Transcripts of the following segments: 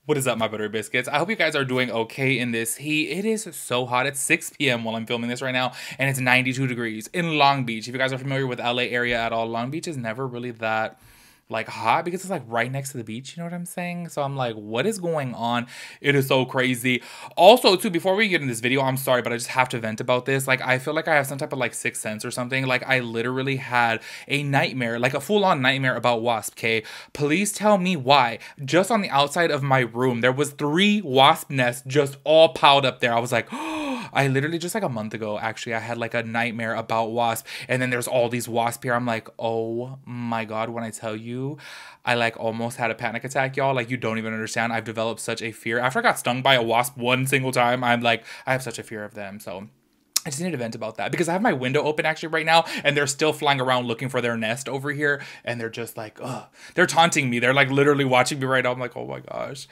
What is up, my buttery biscuits? I hope you guys are doing okay in this heat. It is so hot. It's 6 p.m. while I'm filming this right now, and it's 92 degrees in Long Beach. If you guys are familiar with LA area at all, Long Beach is never really that like hot because it's like right next to the beach, you know what I'm saying? So I'm like, what is going on? It is so crazy. Also, too, before we get in this video, I'm sorry, but I just have to vent about this. Like, I feel like I have some type of like sixth sense or something. Like, I literally had a nightmare, like a full-on nightmare about wasp, okay? Please tell me why. Just on the outside of my room, there was 3 wasp nests just all piled up there. I was like, I literally just like a month ago, actually, I had like a nightmare about wasp, and then there's all these wasps here. I'm like, oh my God, when I tell you, I like almost had a panic attack, y'all. Like, you don't even understand. I've developed such a fear. After I got stung by a wasp one single time, I'm like, I have such a fear of them. So I just need to vent about that because I have my window open actually right now, and they're still flying around looking for their nest over here, and they're just like, ugh. They're taunting me. They're like literally watching me right now. I'm like, oh my gosh.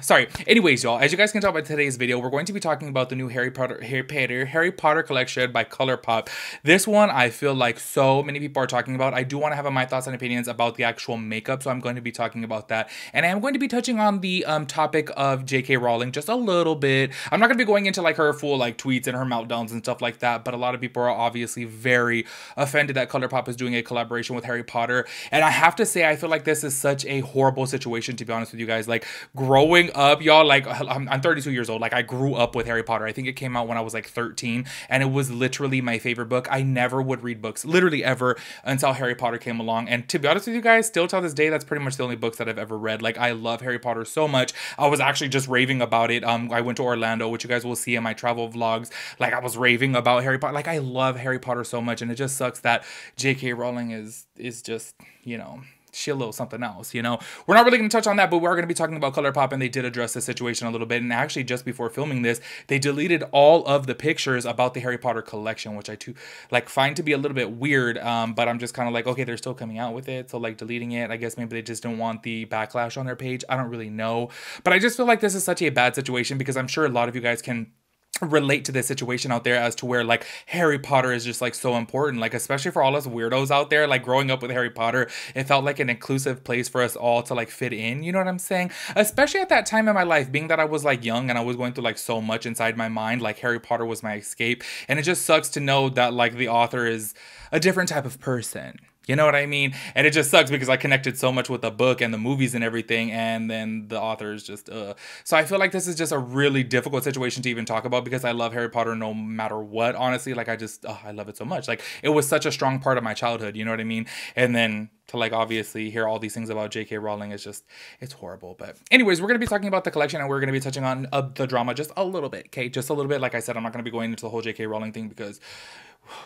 Sorry. Anyways, y'all, as you guys can tell by today's video, we're going to be talking about the new Harry Potter collection by ColourPop. This one I feel like so many people are talking about. I do want to have my thoughts and opinions about the actual makeup, so I'm going to be talking about that, and I am going to be touching on the topic of J.K. Rowling just a little bit. I'm not going to be going into like her full like tweets and her meltdowns and stuff like that, but a lot of people are obviously very offended that ColourPop is doing a collaboration with Harry Potter, and I have to say I feel like this is such a horrible situation, to be honest with you guys. Like, growing up, y'all, like I'm 32 years old. Like, I grew up with Harry Potter. I think it came out when I was like 13, and it was literally my favorite book. I never would read books literally ever until Harry Potter came along, and to be honest with you guys, still till this day, that's pretty much the only books that I've ever read. Like, I love Harry Potter so much. I was actually just raving about it. I went to Orlando, which you guys will see in my travel vlogs. Like, I was raving about Harry Potter. Like, I love Harry Potter so much, and it just sucks that J.K. Rowling is just, you know, she a little something else, you know. We're not really going to touch on that, but we're going to be talking about ColourPop, and they did address the situation a little bit. And actually, just before filming this, they deleted all of the pictures about the Harry Potter collection, which I too like find to be a little bit weird. But I'm just kind of like, okay, they're still coming out with it, so like deleting it, I guess maybe they just don't want the backlash on their page. I don't really know, but I just feel like this is such a bad situation because I'm sure a lot of you guys can relate to this situation out there as to where like Harry Potter is just like so important, like especially for all us weirdos out there. Like, growing up with Harry Potter, it felt like an inclusive place for us all to like fit in, you know what I'm saying? Especially at that time in my life, being that I was like young and I was going through like so much inside my mind. Like, Harry Potter was my escape, and it just sucks to know that like the author is a different type of person. You know what I mean? And it just sucks because I connected so much with the book and the movies and everything, and then the author is just, So I feel like this is just a really difficult situation to even talk about because I love Harry Potter no matter what, honestly. Like, I love it so much. Like, it was such a strong part of my childhood, you know what I mean? And then to like obviously hear all these things about J.K. Rowling is just, it's horrible. But anyways, we're going to be talking about the collection, and we're going to be touching on the drama just a little bit, okay? Just a little bit. Like I said, I'm not going to be going into the whole J.K. Rowling thing because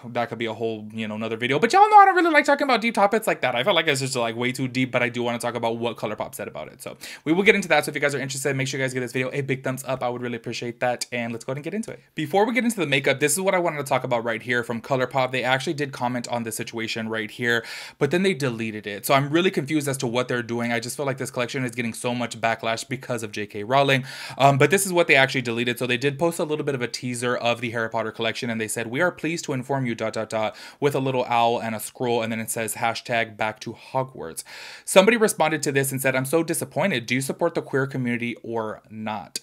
that could be a whole, you know, another video. But y'all know I don't really like talking about deep topics like that. I feel like it's just like way too deep, but I do want to talk about what ColourPop said about it. So we will get into that. So if you guys are interested, make sure you guys give this video a big thumbs up. I would really appreciate that. And let's go ahead and get into it. Before we get into the makeup, this is what I wanted to talk about right here from ColourPop. They actually did comment on the situation right here, but then they deleted it. So I'm really confused as to what they're doing. I just feel like this collection is getting so much backlash because of J.K. Rowling. But this is what they actually deleted. So they did post a little bit of a teaser of the Harry Potter collection, and they said, "We are pleased to inform you ... with a little owl and a scroll, and then it says hashtag back to Hogwarts." Somebody responded to this and said, "I'm so disappointed. Do you support the queer community or not?"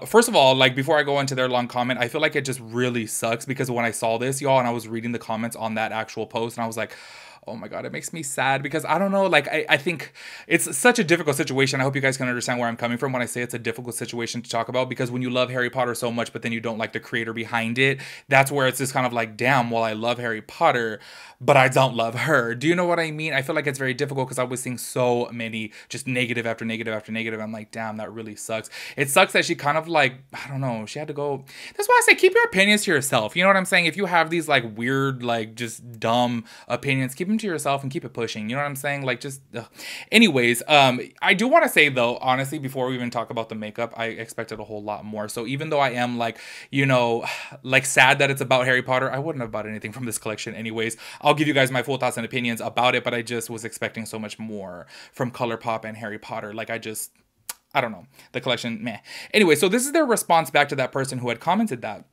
First of all, like, before I go into their long comment, I feel like it just really sucks because when I saw this, y'all, and I was reading the comments on that actual post, and I was like, oh my God, it makes me sad because I don't know, like, I think it's such a difficult situation. I hope you guys can understand where I'm coming from when I say it's a difficult situation to talk about, because when you love Harry Potter so much, but then you don't like the creator behind it, that's where it's just kind of like, damn, well, I love Harry Potter, but I don't love her. Do you know what I mean? I feel like it's very difficult because I was seeing so many just negative after negative after negative. I'm like, damn, that really sucks. It sucks that she kind of like, I don't know, she had to go. That's why I say keep your opinions to yourself. You know what I'm saying? If you have these like weird, like just dumb opinions, keep them to yourself and keep it pushing. You know what I'm saying? Like, just anyways, I do want to say though, honestly, before we even talk about the makeup, I expected a whole lot more. So even though I am like, you know, like sad that it's about Harry Potter, I wouldn't have bought anything from this collection anyways. I'll give you guys my full thoughts and opinions about it, but I just was expecting so much more from ColourPop and Harry Potter. Like, I don't know. The collection, meh. Anyway, so this is their response back to that person who had commented that.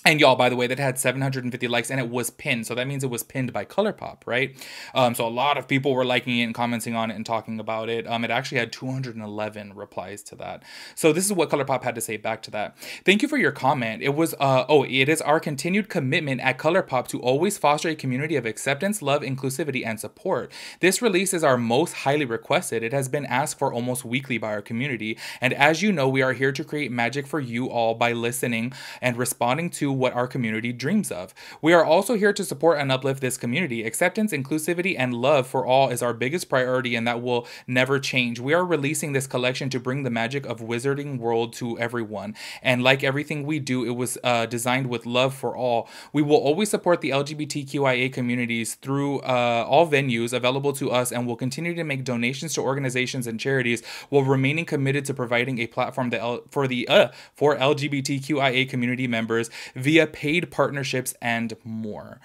And y'all, by the way, that had 750 likes and it was pinned. So that means it was pinned by ColourPop, right? So a lot of people were liking it and commenting on it and talking about it. It actually had 211 replies to that. So this is what ColourPop had to say back to that. Thank you for your comment. It was, it is our continued commitment at ColourPop to always foster a community of acceptance, love, inclusivity, and support. This release is our most highly requested. It has been asked for almost weekly by our community. And as you know, we are here to create magic for you all by listening and responding to what our community dreams of. We are also here to support and uplift this community. Acceptance, inclusivity, and love for all is our biggest priority, and that will never change. We are releasing this collection to bring the magic of Wizarding World to everyone. And like everything we do, it was designed with love for all. We will always support the LGBTQIA communities through all venues available to us, and will continue to make donations to organizations and charities while remaining committed to providing a platform for LGBTQIA community members via paid partnerships and more.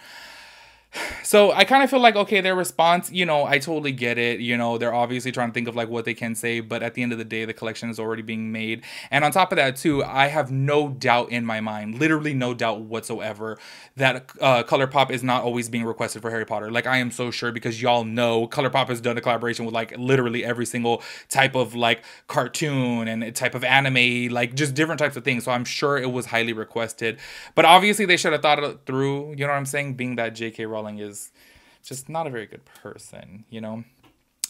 So I kind of feel like, okay, their response, you know, I totally get it. You know, they're obviously trying to think of like what they can say, but at the end of the day, the collection is already being made. And on top of that too, I have no doubt in my mind, literally no doubt whatsoever, that ColourPop is not always being requested for Harry Potter. Like, I am so sure, because y'all know ColourPop has done a collaboration with like literally every single type of like cartoon and type of anime, like just different types of things. So I'm sure it was highly requested, but obviously they should have thought it through, you know what I'm saying? Being that J.K. Rowling is just not a very good person, you know.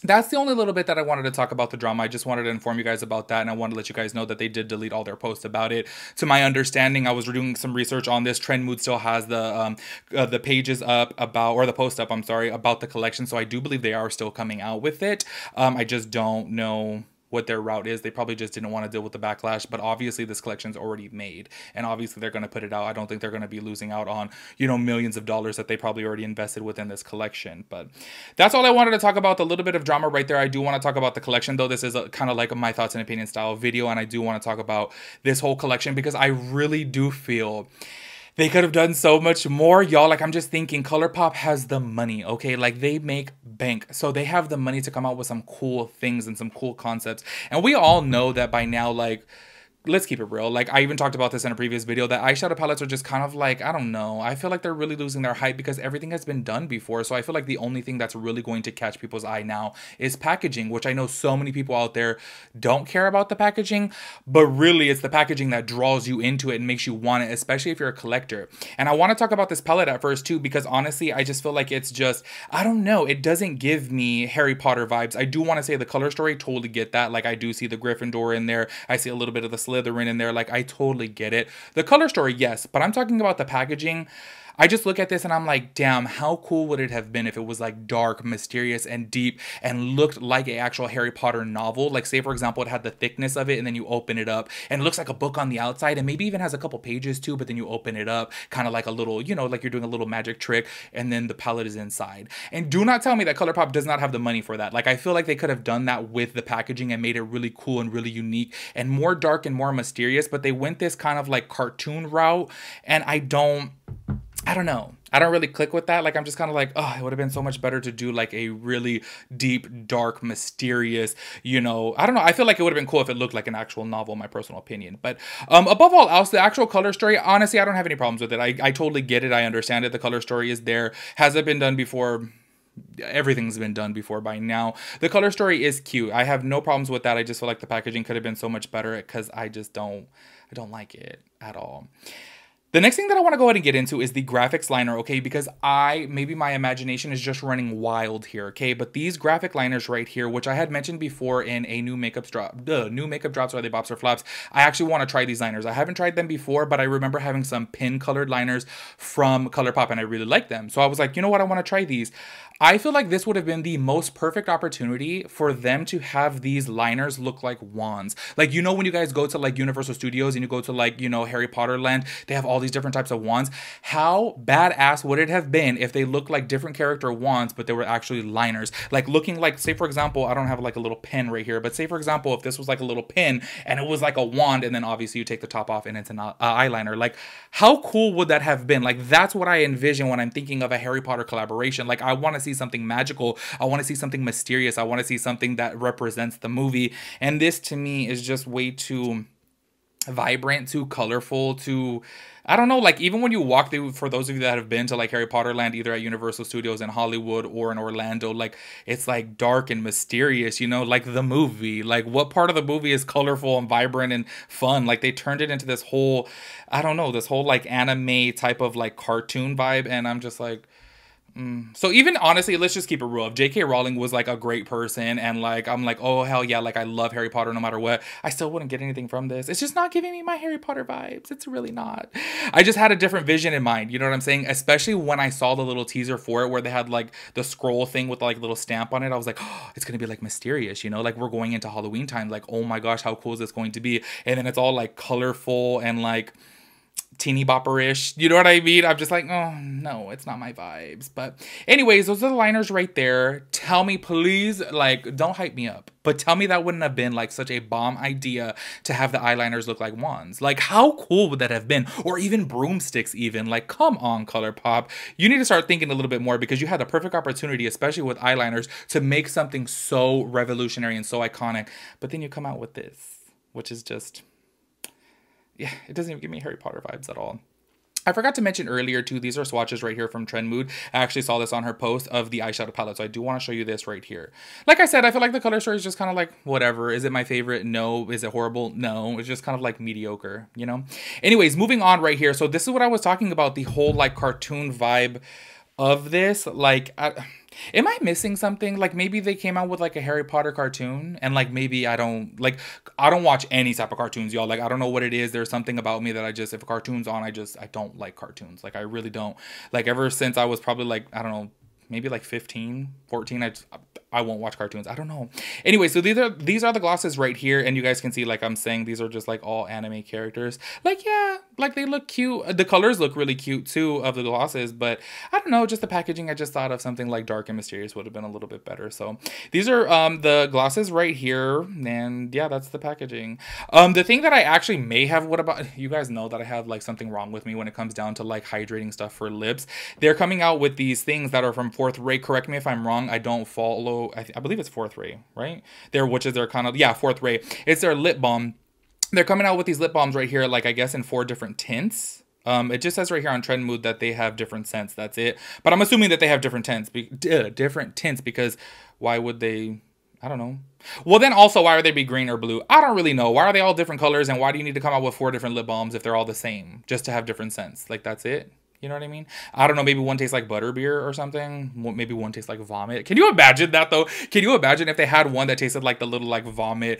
That's the only little bit that I wanted to talk about the drama. I just wanted to inform you guys about that, and I wanted to let you guys know that they did delete all their posts about it. To my understanding, I was doing some research on this. Trend Mood still has the pages up about, or the post up, I'm sorry, about the collection, so I do believe they are still coming out with it. I just don't know what their route is. They probably just didn't want to deal with the backlash, but obviously this collection's already made, and obviously they're going to put it out. I don't think they're going to be losing out on, you know, millions of dollars that they probably already invested within this collection. But that's all I wanted to talk about, the little bit of drama right there. I do want to talk about the collection, though. This is a kind of like a my thoughts and opinion style video, and I do want to talk about this whole collection because I really do feel they could have done so much more, y'all. Like, I'm just thinking, ColourPop has the money, okay? Like, they make bank. So they have the money to come out with some cool things and some cool concepts. And we all know that by now, like, let's keep it real. Like, I even talked about this in a previous video, that eyeshadow palettes are just kind of like, I don't know. I feel like they're really losing their hype because everything has been done before. So I feel like the only thing that's really going to catch people's eye now is packaging, which I know so many people out there don't care about the packaging, but really it's the packaging that draws you into it and makes you want it, especially if you're a collector. And I want to talk about this palette at first too, because honestly, I just feel like it's just, I don't know, it doesn't give me Harry Potter vibes. I do want to say the color story, totally get that. Like, I do see the Gryffindor in there. I see a little bit of the Slytherin in there. Like, I totally get it. The color story, yes, but I'm talking about the packaging. I just look at this and I'm like, damn, how cool would it have been if it was like dark, mysterious, and deep and looked like an actual Harry Potter novel? Like, say for example, it had the thickness of it and then you open it up and it looks like a book on the outside and maybe even has a couple pages too, but then you open it up kind of like a little, you know, like you're doing a little magic trick, and then the palette is inside. And do not tell me that ColourPop does not have the money for that. Like, I feel like they could have done that with the packaging and made it really cool and really unique and more dark and more mysterious, but they went this kind of like cartoon route, and I don't know. I don't really click with that. Like, I'm just kind of like, oh, it would have been so much better to do like a really deep, dark, mysterious, you know, I don't know. I feel like it would have been cool if it looked like an actual novel, in my personal opinion. But above all else, the actual color story, honestly, I don't have any problems with it. I totally get it. I understand it. The color story is there. Has it been done before? Everything's been done before by now. The color story is cute. I have no problems with that. I just feel like the packaging could have been so much better because I don't like it at all. The next thing that I want to go ahead and get into is the graphics liner, okay? Because maybe my imagination is just running wild here, okay? But these graphic liners right here, which I had mentioned before in a new makeup drops, are they bops or flops? I actually want to try these liners. I haven't tried them before, but I remember having some pin colored liners from ColourPop and I really like them. So I was like, you know what? I want to try these. I feel like this would have been the most perfect opportunity for them to have these liners look like wands. Like, you know, when you guys go to like Universal Studios and you go to like, you know, Harry Potter land, they have all these different types of wands. How badass would it have been if they looked like different character wands, but they were actually liners? Like, looking like, say for example, I don't have like a little pin right here, but say for example, if this was like a little pin and it was like a wand, and then obviously you take the top off and it's an eyeliner. Like, how cool would that have been? Like, that's what I envision when I'm thinking of a Harry Potter collaboration. Like, I want to see something magical. I want to see something mysterious. I want to see something that represents the movie. And this to me is just way too, vibrant, too colorful, too, I don't know, like even when you walk through, for those of you that have been to like Harry Potter Land, either at Universal Studios in Hollywood or in Orlando, like it's like dark and mysterious, you know, like the movie. Like what part of the movie is colorful and vibrant and fun? Like they turned it into this whole, I don't know, this whole like anime type of like cartoon vibe, and I'm just like, so even honestly, let's just keep it real. If J.K. Rowling was like a great person and like I'm like, oh hell yeah, like I love Harry Potter no matter what, I still wouldn't get anything from this. It's just not giving me my Harry Potter vibes. It's really not. I just had a different vision in mind. You know what I'm saying? Especially when I saw the little teaser for it where they had like the scroll thing with like little stamp on it. I was like, oh, it's gonna be like mysterious, you know, like we're going into Halloween time. Like, oh my gosh, how cool is this going to be? And then it's all like colorful and like teeny bopper-ish, you know what I mean? I'm just like, oh no, it's not my vibes. But anyways, those are the liners right there. Tell me, please, like, don't hype me up, but tell me that wouldn't have been like such a bomb idea to have the eyeliners look like wands. Like, how cool would that have been? Or even broomsticks even. Like, come on, ColourPop, you need to start thinking a little bit more, because you had the perfect opportunity, especially with eyeliners, to make something so revolutionary and so iconic, but then you come out with this, which is just, yeah, it doesn't even give me Harry Potter vibes at all. I forgot to mention earlier too, these are swatches right here from Trend Mood. I actually saw this on her post of the eyeshadow palette, so I do want to show you this right here. Like I said, I feel like the color story is just kind of like whatever. Is it my favorite? No. Is it horrible? No. It's just kind of like mediocre, you know? Anyways, moving on right here. So this is what I was talking about, the whole like cartoon vibe of this. Like, am I missing something? Like maybe they came out with like a Harry Potter cartoon, and like maybe I don't watch any type of cartoons, y'all. Like I don't know what it is. There's something about me that I just, if a cartoon's on, I don't like cartoons. Like I really don't. Like ever since I was probably like, I don't know, maybe like 15, 14, I won't watch cartoons. I don't know. Anyway, so these are the glosses right here, and you guys can see, like I'm saying, these are just like all anime characters. Like, yeah, like they look cute. The colors look really cute too of the glosses, but I don't know, just the packaging, I just thought of something like dark and mysterious would have been a little bit better. So these are the glosses right here, and yeah, that's the packaging. The thing that I actually may have, what about, you guys know that I have like something wrong with me when it comes down to like hydrating stuff for lips. They're coming out with these things that are from Fourth Ray. Correct me if I'm wrong. I don't follow, I believe it's Fourth Ray, right? Which is their kind of, yeah, Fourth Ray. It's their lip balm. They're coming out with these lip balms right here, like I guess in 4 different tints. It just says right here on Trend Mood that they have different scents. That's it. But I'm assuming that they have different tints, because why would they? I don't know. Well, then also, why would they be green or blue? I don't really know. Why are they all different colors, and why do you need to come out with 4 different lip balms if they're all the same, just to have different scents? Like, that's it? You know what I mean? I don't know. Maybe one tastes like butterbeer or something. Maybe one tastes like vomit. Can you imagine that though? Can you imagine if they had one that tasted like the little like vomit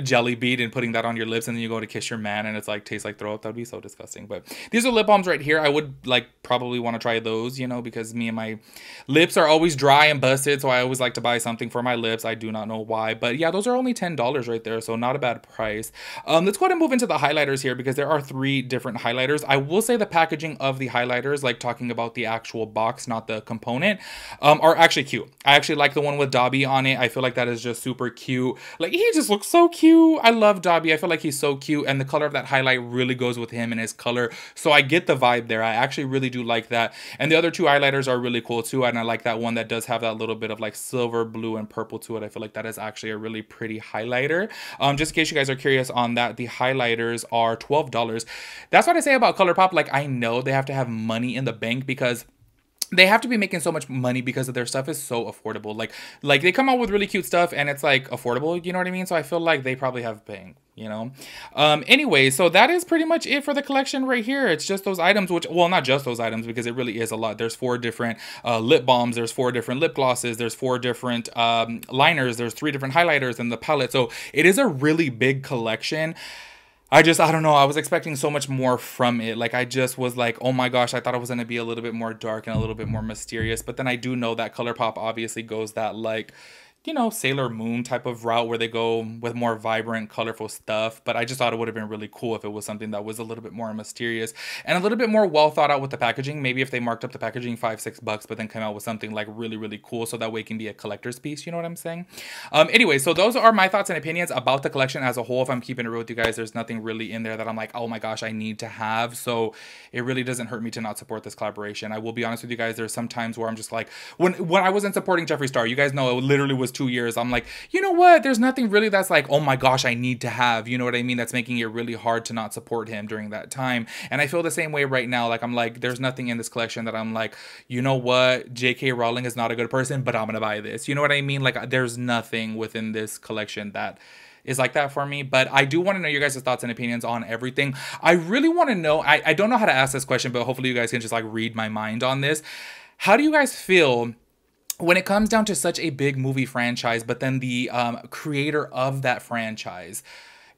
jelly bean, and putting that on your lips, and then you go to kiss your man and it's like tastes like throw up? That'd be so disgusting. But these are lip balms right here. I would like probably want to try those, you know, because me and my lips are always dry and busted. So I always like to buy something for my lips. I do not know why. But yeah, those are only $10 right there. So not a bad price. Let's go ahead and move into the highlighters here, because there are 3 different highlighters. I will say the packaging of the highlighters, like talking about the actual box, not the component, are actually cute. I actually like the one with Dobby on it. I feel like that is just super cute. Like, he just looks so cute. I love Dobby. I feel like he's so cute, and the color of that highlight really goes with him and his color. So I get the vibe there. I actually really do like that. And the other 2 highlighters are really cool too, and I like that one that does have that little bit of like silver, blue, and purple to it. I feel like that is actually a really pretty highlighter. Just in case you guys are curious on that, the highlighters are $12. That's what I say about ColourPop. Like, I know they have to have money in the bank, because they have to be making so much money because of their stuff is so affordable. Like they come out with really cute stuff and it's like affordable, you know what I mean? So I feel like they probably have bank, you know? Anyway, so that is pretty much it for the collection right here. It's just those items, which, well, not just those items, because it really is a lot. There's 4 different lip balms, there's 4 different lip glosses, there's 4 different liners, there's 3 different highlighters in the palette. So it is a really big collection. I don't know. I was expecting so much more from it. Like, I just was like, oh my gosh, I thought it was going to be a little bit more dark and a little bit more mysterious. But then I do know that ColourPop obviously goes that, like, you know, Sailor Moon type of route where they go with more vibrant, colorful stuff. But I just thought it would have been really cool if it was something that was a little bit more mysterious and a little bit more well thought out with the packaging. Maybe if they marked up the packaging $5-6, but then came out with something like really, really cool, so that way it can be a collector's piece. You know what I'm saying? Anyway, so those are my thoughts and opinions about the collection as a whole. If I'm keeping it real with you guys, there's nothing really in there that I'm like, oh my gosh, I need to have. So it really doesn't hurt me to not support this collaboration. I will be honest with you guys. There's some times where I'm just like, when I wasn't supporting Jeffree Star, you guys know it literally was those 2 years, I'm like, you know what? There's nothing really that's like, oh my gosh, I need to have, you know what I mean? That's making it really hard to not support him during that time. And I feel the same way right now. Like, I'm like, there's nothing in this collection that I'm like, you know what? J.K. Rowling is not a good person, but I'm gonna buy this. You know what I mean? Like, there's nothing within this collection that is like that for me. But I do want to know your guys' thoughts and opinions on everything. I really want to know, I don't know how to ask this question, but hopefully you guys can just like read my mind on this. How do you guys feel when it comes down to such a big movie franchise, but then the creator of that franchise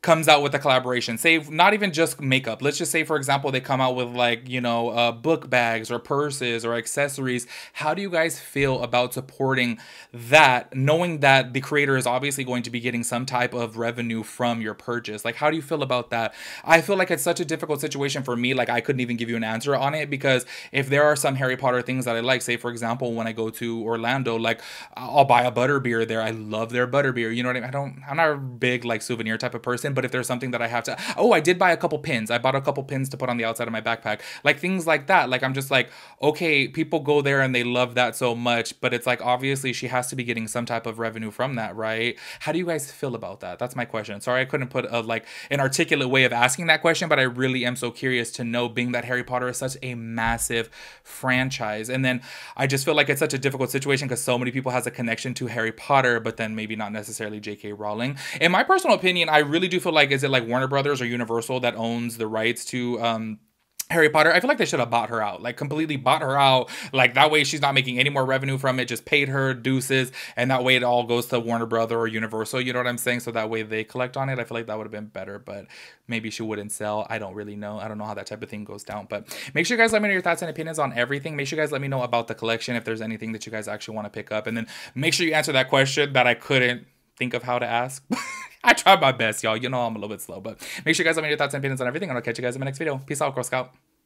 comes out with a collaboration? Say, not even just makeup. Let's just say, for example, they come out with like, you know, book bags or purses or accessories. How do you guys feel about supporting that, knowing that the creator is obviously going to be getting some type of revenue from your purchase? Like, how do you feel about that? I feel like it's such a difficult situation for me. Like, I couldn't even give you an answer on it, because if there are some Harry Potter things that I like, say, for example, when I go to Orlando, like, I'll buy a butterbeer there. I love their butterbeer. You know what I mean? I'm not a big like souvenir type of person, but if there's something that I have to, oh, I did buy a couple pins. I bought a couple pins to put on the outside of my backpack. Like, things like that. Like, I'm just like, okay, people go there and they love that so much, but it's like, obviously she has to be getting some type of revenue from that, right? How do you guys feel about that? That's my question. Sorry, I couldn't put like an articulate way of asking that question, but I really am so curious to know, being that Harry Potter is such a massive franchise. And then I just feel like it's such a difficult situation because so many people has a connection to Harry Potter, but then maybe not necessarily J.K. Rowling. In my personal opinion, I really do feel like, is it like Warner Brothers or Universal that owns the rights to Harry Potter? I feel like they should have bought her out, like completely bought her out. Like, that way she's not making any more revenue from it, just paid her deuces, and that way it all goes to Warner Brother or Universal, you know what I'm saying? So that way they collect on it. I feel like that would have been better, but maybe she wouldn't sell. I don't really know. I don't know how that type of thing goes down, but make sure you guys let me know your thoughts and opinions on everything. Make sure you guys let me know about the collection, if there's anything that you guys actually want to pick up, and then make sure you answer that question that I couldn't think of how to ask. I tried my best, y'all. You know I'm a little bit slow, but make sure you guys let me know your thoughts and opinions on everything, and I'll catch you guys in my next video. Peace out, Girl Scout.